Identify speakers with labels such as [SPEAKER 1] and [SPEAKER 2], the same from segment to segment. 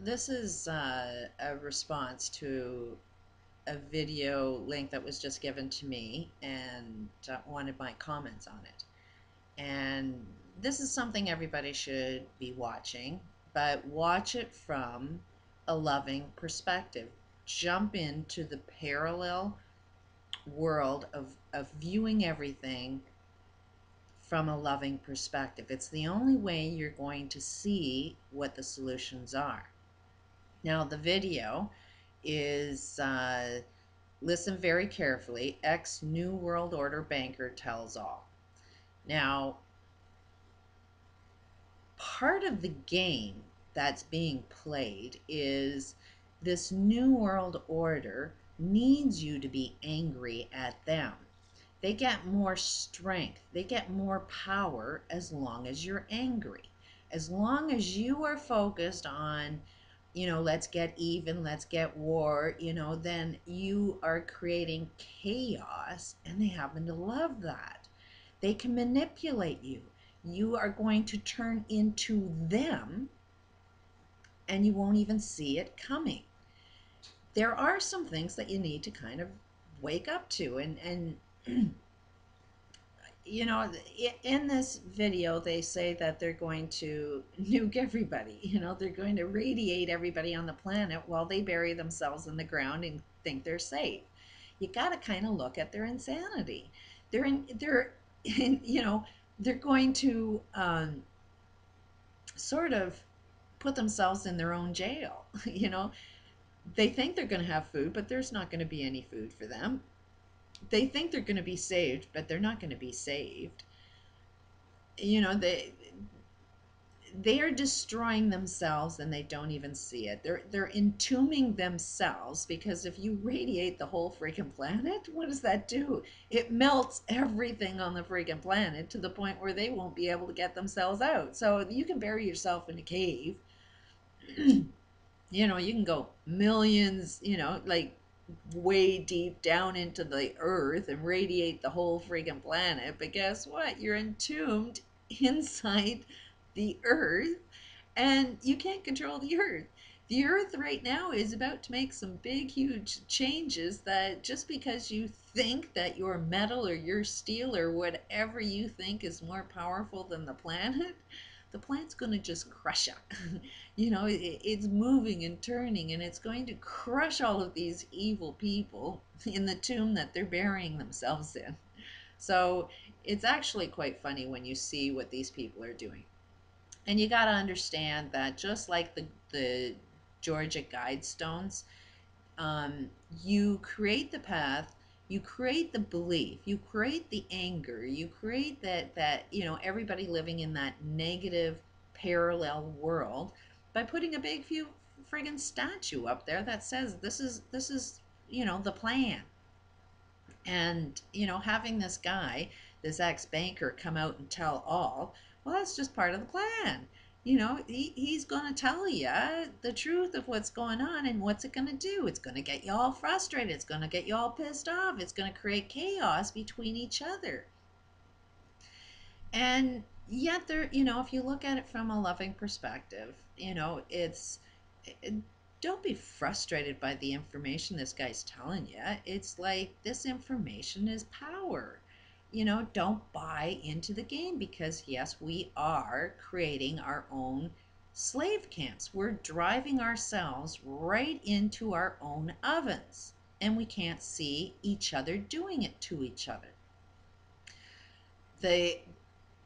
[SPEAKER 1] This is a response to a video link that was just given to me and one of my comments on it. And this is something everybody should be watching, but watch it from a loving perspective. Jump into the parallel world of viewing everything from a loving perspective. It's the only way you're going to see what the solutions are. Now, the video is listen very carefully. Ex New World Order banker tells all. Now, part of the game that's being played is this New World Order needs you to be angry at them. They get more strength, they get more power as long as you're angry. As long as you are focused on, let's get even, let's get war, then you are creating chaos, and they happen to love that. They can manipulate you. You are going to turn into them, and you won't even see it coming. There are some things that you need to kind of wake up to, and in this video, they say that they're going to nuke everybody. They're going to radiate everybody on the planet while they bury themselves in the ground and think they're safe. You got to kind of look at their insanity. They're going to sort of put themselves in their own jail. They think they're going to have food, but there's not going to be any food for them. They think they're going to be saved, but they're not going to be saved. They are destroying themselves, and they don't even see it. They're entombing themselves, because if you radiate the whole freaking planet, what does that do? It melts everything on the freaking planet to the point where they won't be able to get themselves out. So you can bury yourself in a cave. You can go millions, like way deep down into the earth and radiate the whole freaking planet. But guess what? You're entombed inside the earth, and you can't control the earth. The earth right now is about to make some big, huge changes, that just because you think that your metal or your steel or whatever you think is more powerful than the planet's going to just crush it. It's moving and turning, and it's going to crush all of these evil people in the tomb that they're burying themselves in. So it's actually quite funny when you see what these people are doing. And you got to understand that, just like the Georgia Guidestones, you create the path, you create the belief, you create the anger, you create that everybody living in that negative parallel world by putting a big few friggin' statue up there that says this is the plan. And having this guy, this ex-banker, come out and tell all, well, that's just part of the plan. He's going to tell you the truth of what's going on, and what's it going to do? It's going to get you all frustrated. It's going to get you all pissed off. It's going to create chaos between each other. And yet if you look at it from a loving perspective, don't be frustrated by the information this guy's telling you. It's like, this information is power. Don't buy into the game, because yes, we are creating our own slave camps. We're driving ourselves right into our own ovens, and we can't see each other doing it to each other.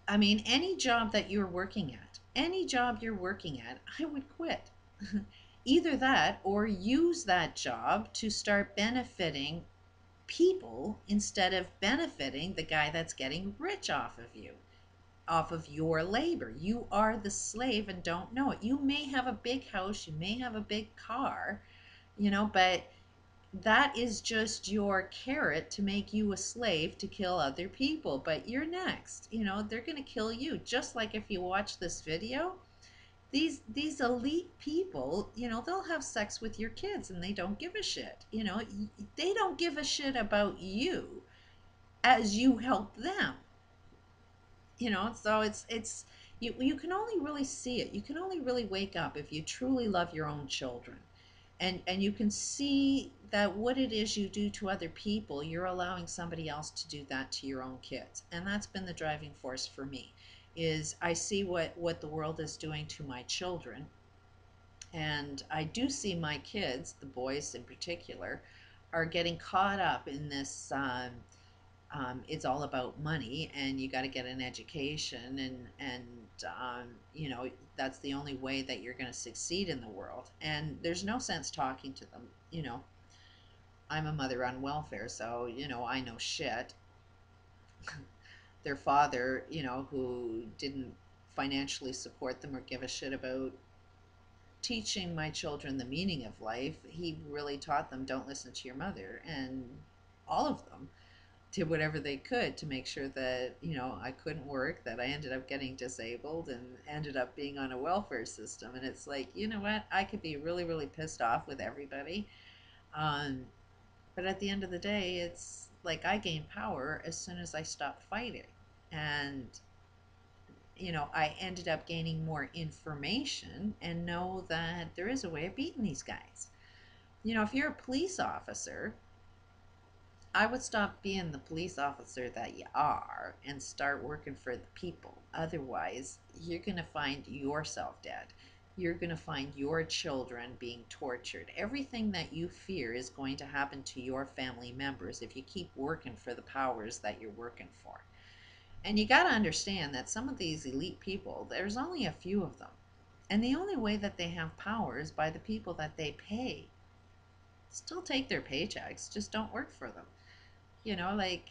[SPEAKER 1] Any job that you're working at, I would quit. Either that, or use that job to start benefiting people instead of benefiting the guy that's getting rich off of you, off of your labor. You are the slave and don't know it. You may have a big house, you may have a big car, but that is just your carrot to make you a slave to kill other people. But you're next. They're going to kill you. Just like if you watch this video, these elite people, they'll have sex with your kids, and they don't give a shit. They don't give a shit about you as you help them. So it's You can only really see it. You can only really wake up if you truly love your own children. And you can see that what it is you do to other people, you're allowing somebody else to do that to your own kids. And that's been the driving force for me, is I see what the world is doing to my children. And I do see my kids, the boys in particular, are getting caught up in this. It's all about money, and you got to get an education, and that's the only way that you're going to succeed in the world. And there's no sense talking to them. I'm a mother on welfare, so I know shit. Their father, who didn't financially support them or give a shit about teaching my children the meaning of life, he really taught them, don't listen to your mother. And all of them did whatever they could to make sure that I couldn't work, that I ended up getting disabled and ended up being on a welfare system. And it's like, you know what, I could be really, really pissed off with everybody, um, but at the end of the day, it's like I gained power as soon as I stopped fighting. And I ended up gaining more information and know that there is a way of beating these guys. If you're a police officer, I would stop being the police officer that you are and start working for the people. Otherwise, you're going to find yourself dead. You're going to find your children being tortured. Everything that you fear is going to happen to your family members if you keep working for the powers that you're working for. And you got to understand that some of these elite people, there's only a few of them. And the only way that they have power is by the people that they pay. Still take their paychecks, just don't work for them. Like,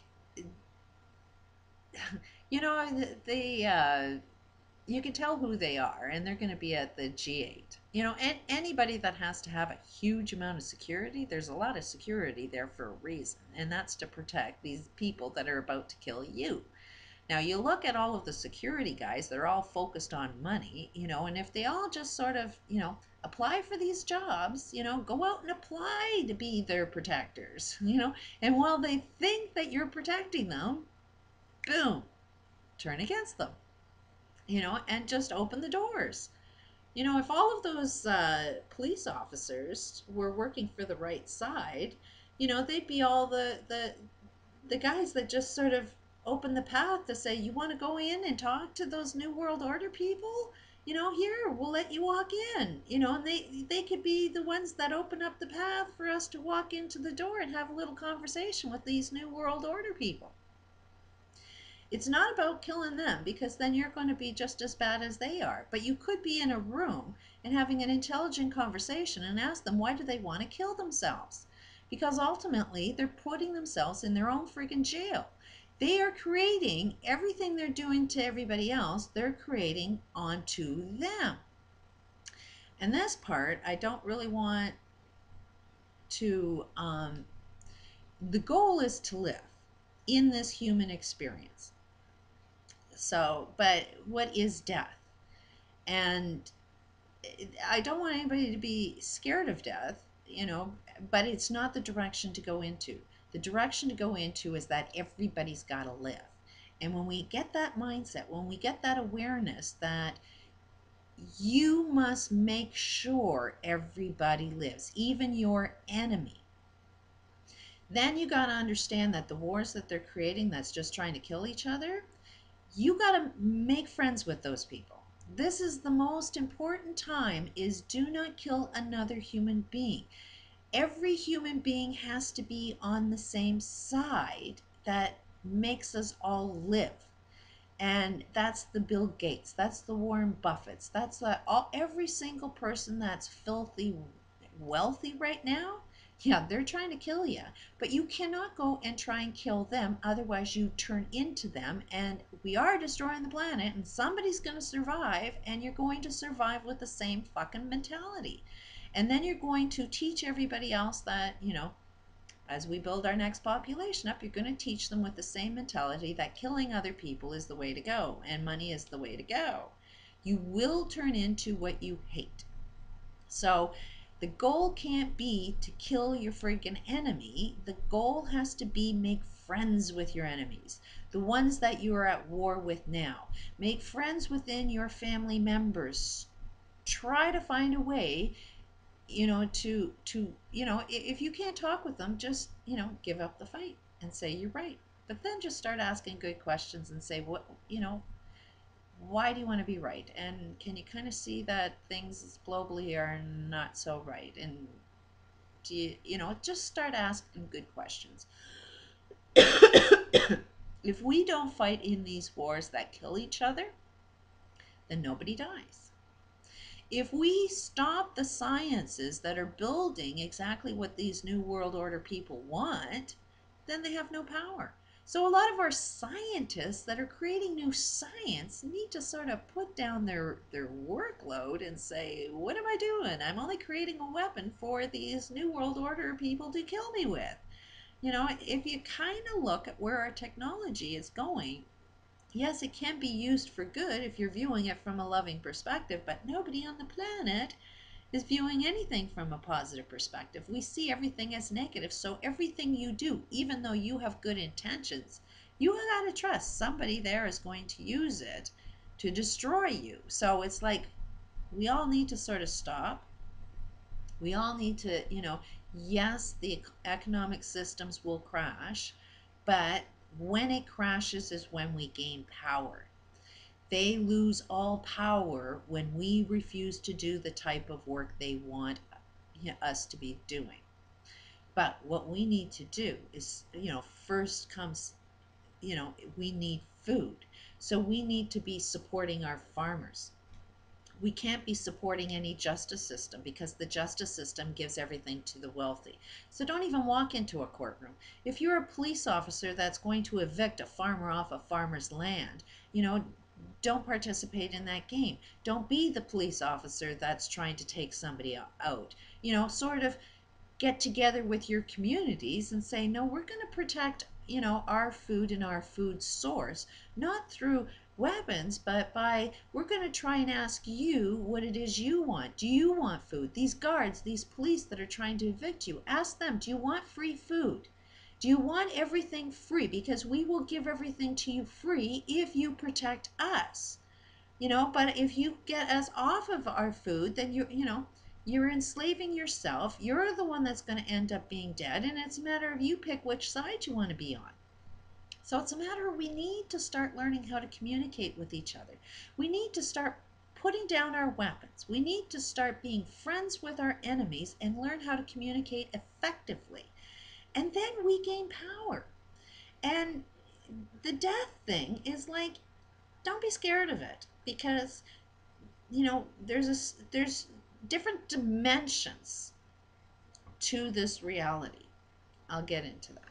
[SPEAKER 1] they you can tell who they are, and they're going to be at the G8. And anybody that has to have a huge amount of security, there's a lot of security there for a reason, and that's to protect these people that are about to kill you. Now, you look at all of the security guys, they're all focused on money, and if they all just sort of, apply for these jobs, go out and apply to be their protectors, and while they think that you're protecting them, boom, turn against them, and just open the doors. If all of those police officers were working for the right side, they'd be all the guys that just sort of open the path to say, you want to go in and talk to those New World Order people? Here, we'll let you walk in. And they could be the ones that open up the path for us to walk into the door and have a little conversation with these New World Order people. It's not about killing them, because then you're going to be just as bad as they are. But you could be in a room and having an intelligent conversation and ask them, why do they want to kill themselves? Because ultimately, they're putting themselves in their own freaking jail. They are creating everything they're doing to everybody else, they're creating onto them. And this part, I don't really want to, the goal is to live in this human experience. So, but what is death? And I don't want anybody to be scared of death, but it's not the direction to go into. The direction to go into is that everybody's got to live. And when we get that mindset, when we get that awareness that you must make sure everybody lives, even your enemy, then you got to understand that the wars that they're creating that's just trying to kill each other, you got to make friends with those people. This is the most important time, is do not kill another human being. Every human being has to be on the same side that makes us all live. And that's the Bill Gates, that's the Warren Buffetts, that's every single person that's filthy wealthy right now. Yeah, they're trying to kill you, but you cannot go and try and kill them, otherwise you turn into them, and we are destroying the planet, and somebody's going to survive, and you're going to survive with the same fucking mentality. And then you're going to teach everybody else that, as we build our next population up, you're going to teach them with the same mentality that killing other people is the way to go, and money is the way to go. You will turn into what you hate. So the goal can't be to kill your freaking enemy. The goal has to be make friends with your enemies, the ones that you are at war with now. Make friends within your family members. Try to find a way, if you can't talk with them, just, give up the fight and say you're right. But then just start asking good questions and say, why do you want to be right? And can you kind of see that things globally are not so right? And do just start asking good questions. If we don't fight in these wars that kill each other, then nobody dies. If we stop the sciences that are building exactly what these New World Order people want, then they have no power. So a lot of our scientists that are creating new science need to sort of put down their workload and say, what am I doing? I'm only creating a weapon for these New World Order people to kill me with. If you kind of look at where our technology is going, yes, it can be used for good if you're viewing it from a loving perspective, but nobody on the planet is viewing anything from a positive perspective. We see everything as negative. So everything you do, even though you have good intentions, you got to trust somebody there is going to use it to destroy you. So it's like we all need to sort of stop. We all need to, yes, the economic systems will crash, but when it crashes is when we gain power. They lose all power when we refuse to do the type of work they want us to be doing. But what we need to do is, first comes, we need food. So we need to be supporting our farmers. We can't be supporting any justice system because the justice system gives everything to the wealthy. So don't even walk into a courtroom. If you're a police officer that's going to evict a farmer off a farmer's land, don't participate in that game. Don't be the police officer that's trying to take somebody out. Sort of get together with your communities and say, no, we're going to protect, our food and our food source, not through weapons, but by, we're going to try and ask you what it is you want. Do you want food? These guards, these police that are trying to evict you, ask them, do you want free food? Do you want everything free? Because we will give everything to you free if you protect us. But if you get us off of our food, then you're enslaving yourself. You're the one that's going to end up being dead, and it's a matter of you pick which side you want to be on. So it's a matter of we need to start learning how to communicate with each other. We need to start putting down our weapons. We need to start being friends with our enemies and learn how to communicate effectively. And then we gain power. And the death thing is like, don't be scared of it, because there's different dimensions to this reality. I'll get into that.